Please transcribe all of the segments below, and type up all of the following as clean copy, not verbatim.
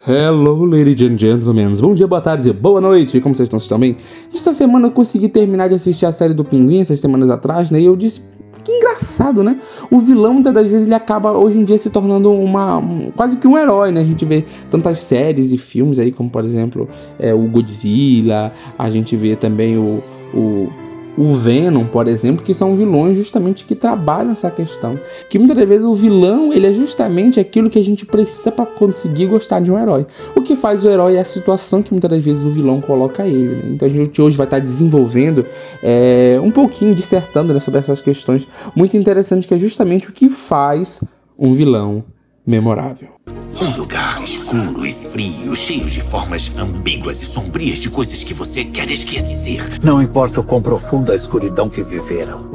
Hello, ladies and gentlemen. Bom dia, boa tarde, boa noite. Como vocês estão? Vocês estão bem? Esta semana eu consegui terminar de assistir a série do Pinguim, essas semanas atrás, né? E eu disse, que engraçado, né? O vilão, muitas das vezes, ele acaba hoje em dia se tornando quase que um herói, né? A gente vê tantas séries e filmes aí, como por exemplo, o Godzilla, a gente vê também o Venom, por exemplo, que são vilões justamente que trabalham essa questão. Que muitas das vezes o vilão, ele é justamente aquilo que a gente precisa para conseguir gostar de um herói. O que faz o herói é a situação que muitas das vezes o vilão coloca ele, né? Então a gente hoje vai estar desenvolvendo um pouquinho, dissertando, né, sobre essas questões muito interessantes, que é justamente o que faz um vilão memorável. Um lugar escuro e frio, cheio de formas ambíguas e sombrias de coisas que você quer esquecer. Não importa o quão profunda a escuridão que viveram,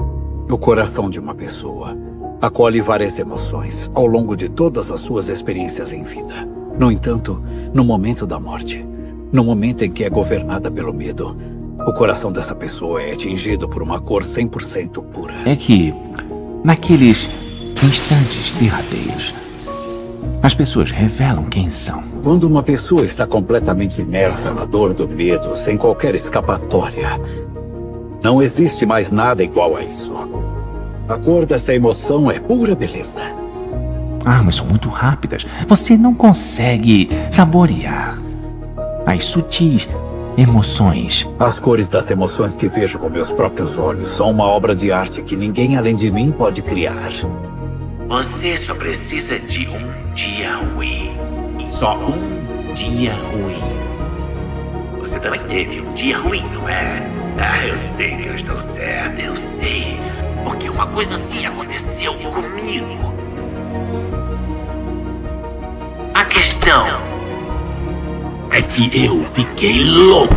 o coração de uma pessoa acolhe várias emoções ao longo de todas as suas experiências em vida. No entanto, no momento da morte, no momento em que é governada pelo medo, o coração dessa pessoa é atingido por uma cor 100% pura. É que, naqueles instantes derradeiros, as pessoas revelam quem são. Quando uma pessoa está completamente imersa na dor do medo, sem qualquer escapatória, não existe mais nada igual a isso. A cor dessa emoção é pura beleza. Ah, mas são muito rápidas. Você não consegue saborear as sutis emoções. As cores das emoções que vejo com meus próprios olhos são uma obra de arte que ninguém além de mim pode criar. Você só precisa de um dia ruim. Só um dia ruim. Você também teve um dia ruim, não é? Ah, eu sei que eu estou certo, eu sei. Porque uma coisa assim aconteceu comigo. A questão é que eu fiquei louco.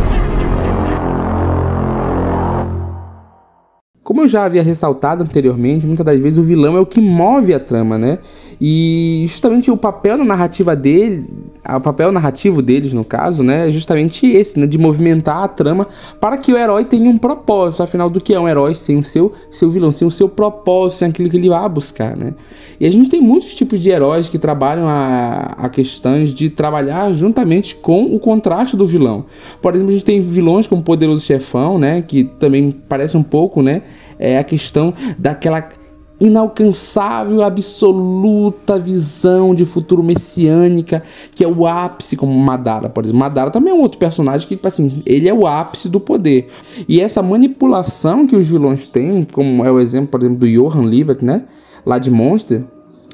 Como eu já havia ressaltado anteriormente, muitas das vezes o vilão é o que move a trama, né? E justamente o papel na narrativa dele, o papel narrativo deles, no caso, né, é justamente esse, né, de movimentar a trama para que o herói tenha um propósito. Afinal, do que é um herói sem o seu vilão, sem o seu propósito, sem aquilo que ele vai buscar, né? E a gente tem muitos tipos de heróis que trabalham a questões de trabalhar juntamente com o contraste do vilão. Por exemplo, a gente tem vilões como o Poderoso Chefão, né, que também parece um pouco, né, a questão daquela inalcançável, absoluta visão de futuro messiânica, que é o ápice, como Madara, por exemplo. Madara também é um outro personagem que, tipo assim, ele é o ápice do poder. E essa manipulação que os vilões têm, como é o exemplo, por exemplo, do Johann Liebert, né, lá de Monster,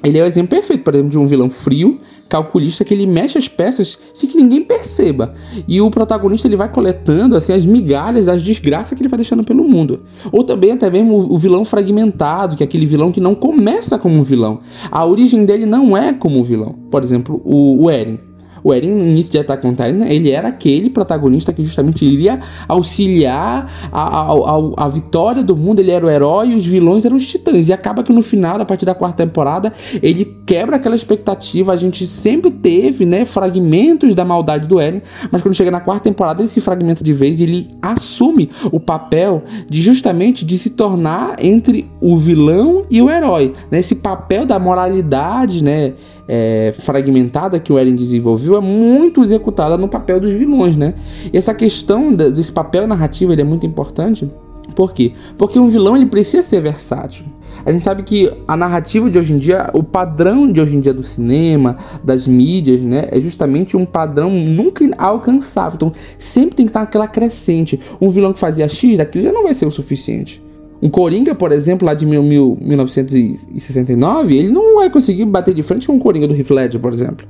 ele é o exemplo perfeito, por exemplo, de um vilão frio, calculista, que ele mexe as peças sem que ninguém perceba. E o protagonista, ele vai coletando assim, as migalhas das desgraças que ele vai deixando pelo mundo. Ou também até mesmo o vilão fragmentado, que é aquele vilão que não começa como um vilão. A origem dele não é como um vilão. Por exemplo, o Eren. O Eren, no início de Attack on Titan, ele era aquele protagonista que justamente iria auxiliar a vitória do mundo. Ele era o herói e os vilões eram os titãs. E acaba que no final, a partir da 4ª temporada, ele quebra aquela expectativa. A gente sempre teve, né, fragmentos da maldade do Eren, mas quando chega na 4ª temporada, ele se fragmenta de vez e ele assume o papel de justamente de se tornar entre o vilão e o herói, né? Esse papel da moralidade, né, fragmentada que o Eren desenvolveu é muito executada no papel dos vilões, né? E essa questão desse papel narrativo, ele é muito importante. Por quê? Porque um vilão, ele precisa ser versátil. A gente sabe que a narrativa de hoje em dia, o padrão de hoje em dia do cinema, das mídias, né, é justamente um padrão nunca alcançável. Então sempre tem que estar aquela crescente. Um vilão que fazia X, aquilo já não vai ser o suficiente. Um Coringa, por exemplo, lá de 1969, ele não vai conseguir bater de frente com o Coringa do Heath Ledger, por exemplo.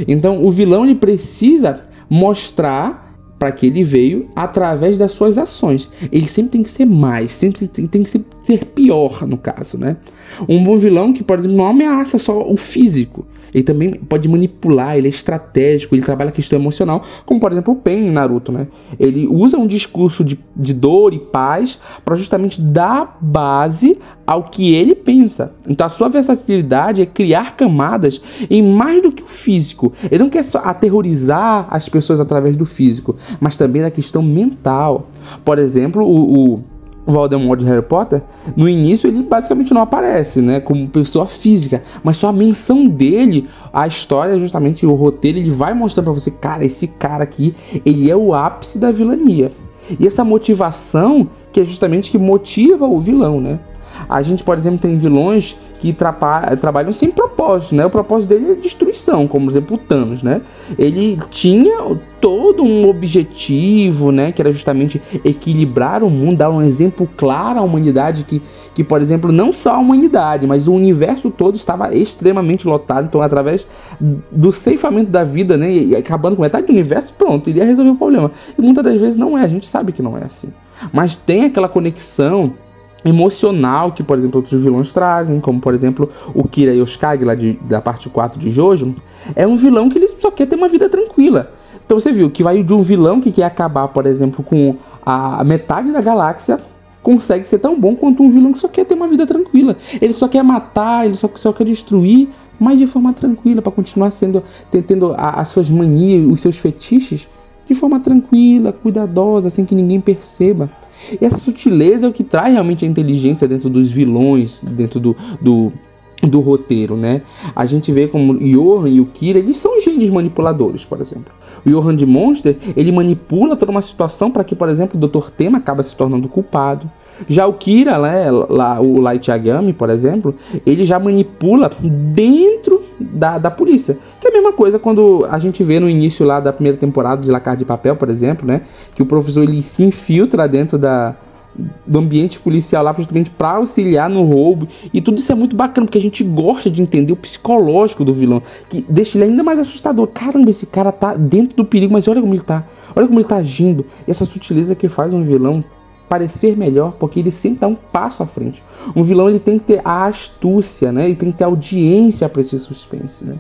Então, o vilão, ele precisa mostrar para que ele veio através das suas ações. Ele sempre tem que ser mais, sempre tem que ser pior, no caso, né? Um bom vilão que, por exemplo, não ameaça só o físico. Ele também pode manipular, ele é estratégico, ele trabalha a questão emocional, como por exemplo o Pain em Naruto, né? Ele usa um discurso de dor e paz para justamente dar base ao que ele pensa. Então a sua versatilidade é criar camadas em mais do que o físico. Ele não quer só aterrorizar as pessoas através do físico, mas também da questão mental. Por exemplo, Voldemort de Harry Potter, no início ele basicamente não aparece, né, como pessoa física, mas só a menção dele, a história, justamente o roteiro, ele vai mostrando pra você, cara, esse cara aqui, ele é o ápice da vilania. E essa motivação que é justamente que motiva o vilão, né? A gente, por exemplo, tem vilões que trabalham sem propósito, né? O propósito dele é destruição, como, por exemplo, o Thanos, né? Ele tinha todo um objetivo, né? Que era justamente equilibrar o mundo, dar um exemplo claro à humanidade que, por exemplo, não só a humanidade, mas o universo todo estava extremamente lotado. Então, através do ceifamento da vida, né? E acabando com metade do universo, pronto, iria resolver o problema. E muitas das vezes não é, a gente sabe que não é assim. Mas tem aquela conexão emocional que, por exemplo, outros vilões trazem, como, por exemplo, o Kira Yoshikage, lá da parte 4 de Jojo, é um vilão que ele só quer ter uma vida tranquila. Então você viu que vai de um vilão que quer acabar, por exemplo, com a metade da galáxia, consegue ser tão bom quanto um vilão que só quer ter uma vida tranquila. Ele só quer matar, ele só quer destruir, mas de forma tranquila, para continuar tendo as suas manias, os seus fetiches, de forma tranquila, cuidadosa, sem que ninguém perceba. E essa sutileza é o que traz realmente a inteligência dentro dos vilões, dentro do roteiro, né? A gente vê como o Johan e o Kira, eles são gênios manipuladores, por exemplo. O Johan de Monster, ele manipula toda uma situação para que, por exemplo, o Dr. Tema acaba se tornando culpado. Já o Kira, né, o Light Yagami, por exemplo, ele já manipula dentro da polícia. Que é a mesma coisa quando a gente vê no início lá da primeira temporada de La Casa de Papel, por exemplo, né? Que o professor ele se infiltra dentro do ambiente policial lá justamente para auxiliar no roubo, e tudo isso é muito bacana porque a gente gosta de entender o psicológico do vilão, que deixa ele ainda mais assustador. Caramba, esse cara tá dentro do perigo, mas olha como ele tá agindo. E essa sutileza que faz um vilão parecer melhor, porque ele sempre dá um passo à frente. Um vilão, ele tem que ter a astúcia, né? Ele tem que ter audiência para esse suspense, né?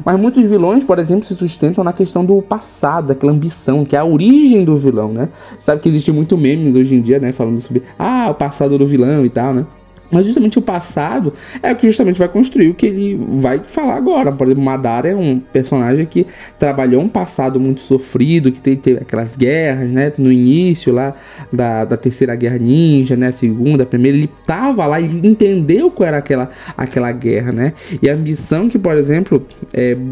Mas muitos vilões, por exemplo, se sustentam na questão do passado, daquela ambição, que é a origem do vilão, né? Sabe que existe muito memes hoje em dia, né? Falando sobre, o passado do vilão e tal, né? Mas justamente o passado é o que justamente vai construir o que ele vai falar agora. Por exemplo, Madara é um personagem que trabalhou um passado muito sofrido, que teve aquelas guerras, né? No início lá da terceira guerra ninja, né? A segunda, a primeira, ele tava lá, ele entendeu qual era aquela guerra, né? E a ambição que, por exemplo,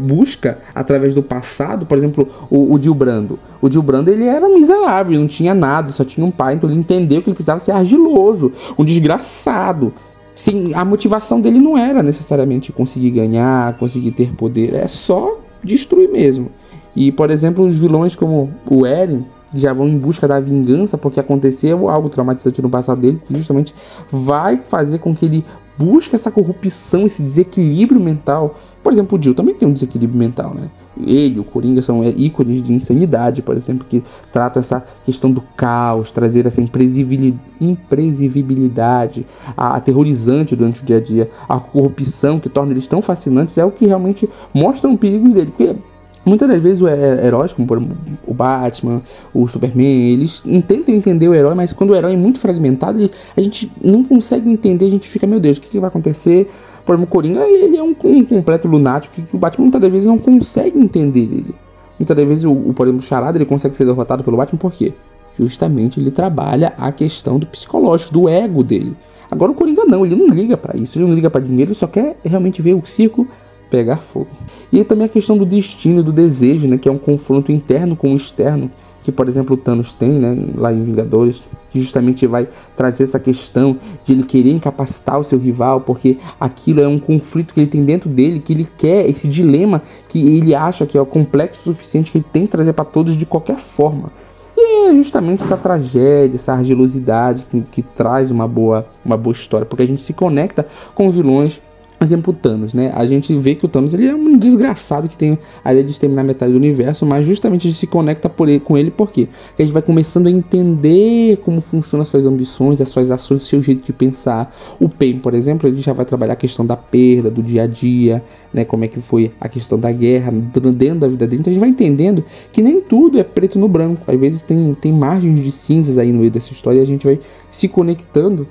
busca através do passado, por exemplo, o Gil Brando. O Gil Brando, ele era miserável, não tinha nada, só tinha um pai, então ele entendeu que ele precisava ser argiloso, um desgraçado. Sim, a motivação dele não era necessariamente conseguir ganhar, conseguir ter poder, é só destruir mesmo. E, por exemplo, os vilões como o Eren, que já vão em busca da vingança porque aconteceu algo traumatizante no passado dele, que justamente vai fazer com que ele busque essa corrupção, esse desequilíbrio mental. Por exemplo, o Jill também tem um desequilíbrio mental, né? Ele, o Coringa, são ícones de insanidade, por exemplo, que tratam essa questão do caos, trazer essa imprevisibilidade, aterrorizante durante o dia a dia, a corrupção que torna eles tão fascinantes, é o que realmente mostra os perigos dele, porque muitas das vezes os heróis, como por exemplo, o Batman, o Superman, eles tentam entender o herói, mas quando o herói é muito fragmentado, a gente não consegue entender, a gente fica, meu Deus, o que vai acontecer? Por exemplo, o Coringa, ele é um completo lunático que o Batman muitas das vezes não consegue entender ele. Muitas das vezes, por exemplo, o Charada, ele consegue ser derrotado pelo Batman, por quê? Justamente ele trabalha a questão do psicológico, do ego dele. Agora o Coringa não, ele não liga pra isso, ele não liga pra dinheiro, ele só quer realmente ver o circo pegar fogo. E aí também a questão do destino, do desejo, né, que é um confronto interno com o externo, que, por exemplo, o Thanos tem, né, lá em Vingadores, que justamente vai trazer essa questão de ele querer incapacitar o seu rival, porque aquilo é um conflito que ele tem dentro dele, que ele quer, esse dilema que ele acha que é o complexo o suficiente, que ele tem que trazer para todos de qualquer forma. E é justamente essa tragédia, essa argilosidade que traz uma boa história, porque a gente se conecta com vilões. Por exemplo, o Thanos, né? A gente vê que o Thanos, ele é um desgraçado que tem a ideia de exterminar metade do universo, mas justamente a gente se conecta com ele, por quê? Porque a gente vai começando a entender como funcionam as suas ambições, as suas ações, o seu jeito de pensar. O Pain, por exemplo, ele já vai trabalhar a questão da perda, do dia a dia, né? Como é que foi a questão da guerra dentro da vida dele. Então a gente vai entendendo que nem tudo é preto no branco. Às vezes tem margens de cinzas aí no meio dessa história, e a gente vai se conectando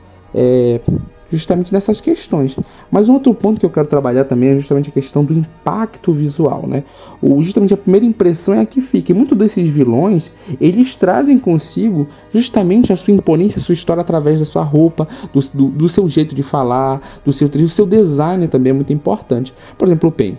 justamente nessas questões. Mas um outro ponto que eu quero trabalhar também é justamente a questão do impacto visual, né? Justamente a primeira impressão é a que fica. E muitos desses vilões, eles trazem consigo justamente a sua imponência, a sua história através da sua roupa, do seu jeito de falar, do seu design também é muito importante. Por exemplo, o Pain.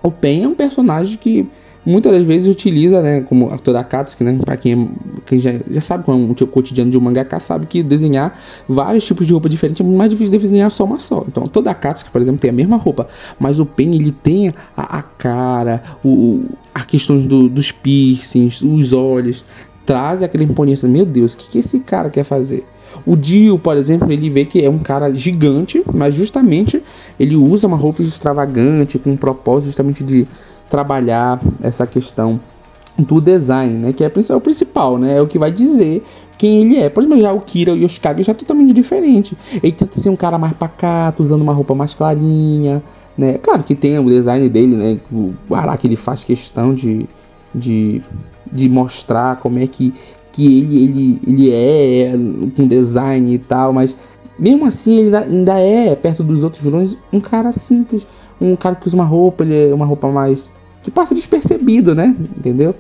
O Pain é um personagem que muitas das vezes utiliza, né, como toda a Akatsuki, né, para quem já sabe como é o cotidiano de um mangaka, sabe que desenhar vários tipos de roupa diferente é muito mais difícil de desenhar só uma só. Então toda a Akatsuki, por exemplo, tem a mesma roupa, mas o Pain, ele tem a cara, a questão dos piercings, os olhos, traz aquela imponência. Meu Deus, o que esse cara quer fazer? O Dio, por exemplo, ele vê que é um cara gigante, mas justamente ele usa uma roupa extravagante com um propósito justamente de trabalhar essa questão do design, né? Que é o principal, né? É o que vai dizer quem ele é. Por exemplo, já o Kira e o Yoshikage já é totalmente diferente. Ele tenta ser um cara mais pacato, usando uma roupa mais clarinha, né? Claro que tem o design dele, né? O Araki, ele faz questão de mostrar como é que ele é com design e tal, mas mesmo assim ele ainda é, perto dos outros vilões, um cara simples, um cara que usa uma roupa, ele é uma roupa mais que passa despercebido, né? Entendeu?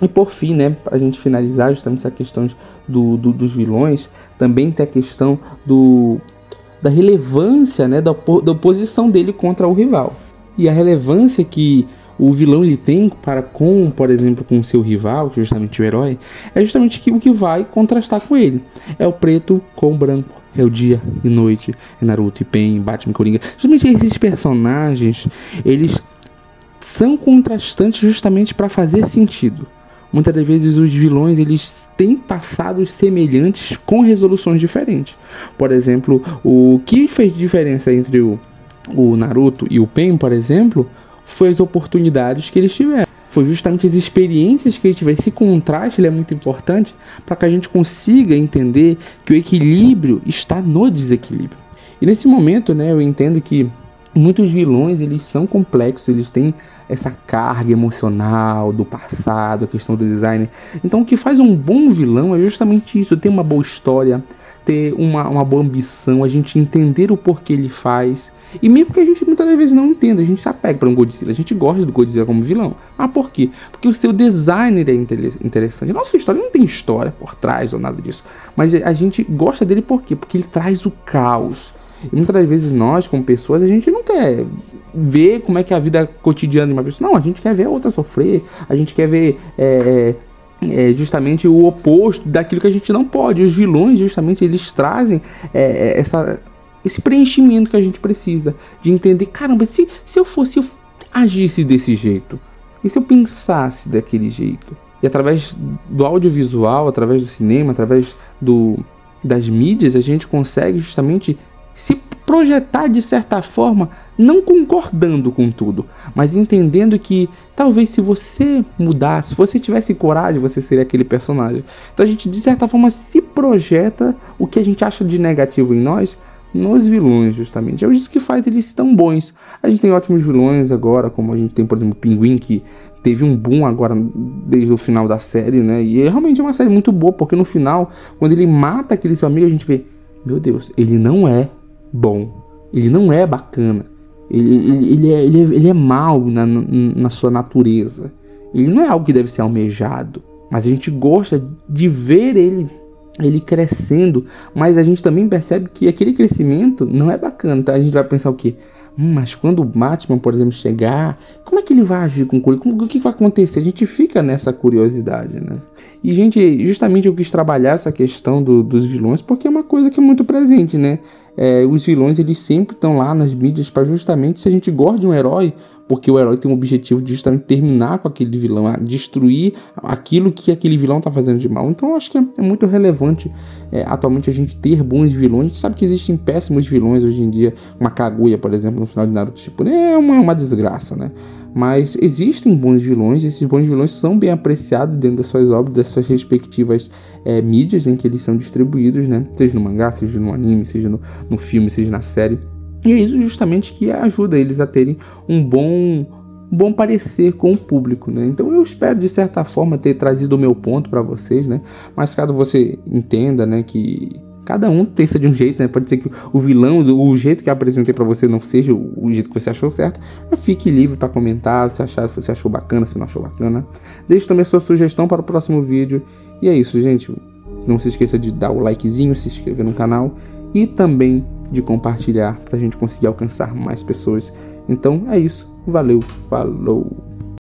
E por fim, né, pra gente finalizar justamente essa questão dos vilões, também tem a questão da relevância, né, da oposição dele contra o rival. E a relevância que o vilão ele tem por exemplo, com o seu rival, que é justamente o herói, é justamente o que vai contrastar com ele. É o preto com o branco, é o dia e noite, é Naruto e Pain, Batman e Coringa. Justamente esses personagens, eles são contrastantes justamente para fazer sentido. Muitas das vezes os vilões, eles têm passados semelhantes com resoluções diferentes. Por exemplo, o que fez diferença entre o Naruto e o Pain, por exemplo, foi as oportunidades que eles tiveram. Foi justamente as experiências que eles tiveram. Esse contraste ele é muito importante para que a gente consiga entender que o equilíbrio está no desequilíbrio. E nesse momento, né, eu entendo que muitos vilões, eles são complexos, eles têm essa carga emocional do passado, a questão do design. Então o que faz um bom vilão é justamente isso, ter uma boa história, ter uma boa ambição, a gente entender o porquê ele faz. E mesmo que a gente muitas vezes não entenda, a gente se apega para um Godzilla, a gente gosta do Godzilla como vilão. Ah, por quê? Porque o seu designer é interessante. Nossa história não tem história por trás ou nada disso, mas a gente gosta dele por quê? Porque ele traz o caos. E muitas das vezes nós, como pessoas, a gente não quer ver como é que é a vida cotidiana de uma pessoa. Não, a gente quer ver a outra sofrer, a gente quer ver justamente o oposto daquilo que a gente não pode. Os vilões, justamente, eles trazem esse preenchimento que a gente precisa, de entender, caramba, se eu agisse desse jeito, e se eu pensasse daquele jeito? E através do audiovisual, através do cinema, através das mídias, a gente consegue justamente se projetar de certa forma, não concordando com tudo, mas entendendo que talvez se você mudasse, se você tivesse coragem, você seria aquele personagem. Então a gente de certa forma se projeta o que a gente acha de negativo em nós, nos vilões, justamente. É isso que faz eles tão bons. A gente tem ótimos vilões agora, como a gente tem, por exemplo, o Pinguim, que teve um boom agora desde o final da série, né? E realmente é uma série muito boa, porque no final, quando ele mata aquele seu amigo, a gente vê, meu Deus, ele não é bom, ele não é bacana, ele é mau na sua natureza, ele não é algo que deve ser almejado, mas a gente gosta de ver ele crescendo, mas a gente também percebe que aquele crescimento não é bacana. Então a gente vai pensar o quê? Mas quando o Batman, por exemplo, chegar, como é que ele vai agir com o Coringa? O que vai acontecer? A gente fica nessa curiosidade, né? E, gente, justamente eu quis trabalhar essa questão dos vilões, porque é uma coisa que é muito presente, né? Os vilões, eles sempre estão lá nas mídias para justamente, se a gente gosta de um herói, porque o herói tem um objetivo de justamente terminar com aquele vilão, destruir aquilo que aquele vilão está fazendo de mal. Então eu acho que é muito relevante atualmente a gente ter bons vilões. A gente sabe que existem péssimos vilões hoje em dia, uma Kaguya, por exemplo, no final de Naruto Shippuden, é uma desgraça, né? Mas existem bons vilões, e esses bons vilões são bem apreciados dentro das suas obras, das suas respectivas mídias em que eles são distribuídos, né? Seja no mangá, seja no anime, seja no filme, seja na série. E é isso justamente que ajuda eles a terem um bom parecer com o público, né? Então eu espero de certa forma ter trazido o meu ponto para vocês, né? Mas caso você entenda, né, que Cada um pensa de um jeito, né? Pode ser que o vilão, o jeito que eu apresentei pra você não seja o jeito que você achou certo, mas fique livre pra comentar, se você achou bacana, se não achou bacana. Deixe também a sua sugestão para o próximo vídeo. E é isso, gente. Não se esqueça de dar o likezinho, se inscrever no canal e também de compartilhar pra gente conseguir alcançar mais pessoas. Então é isso. Valeu, falou!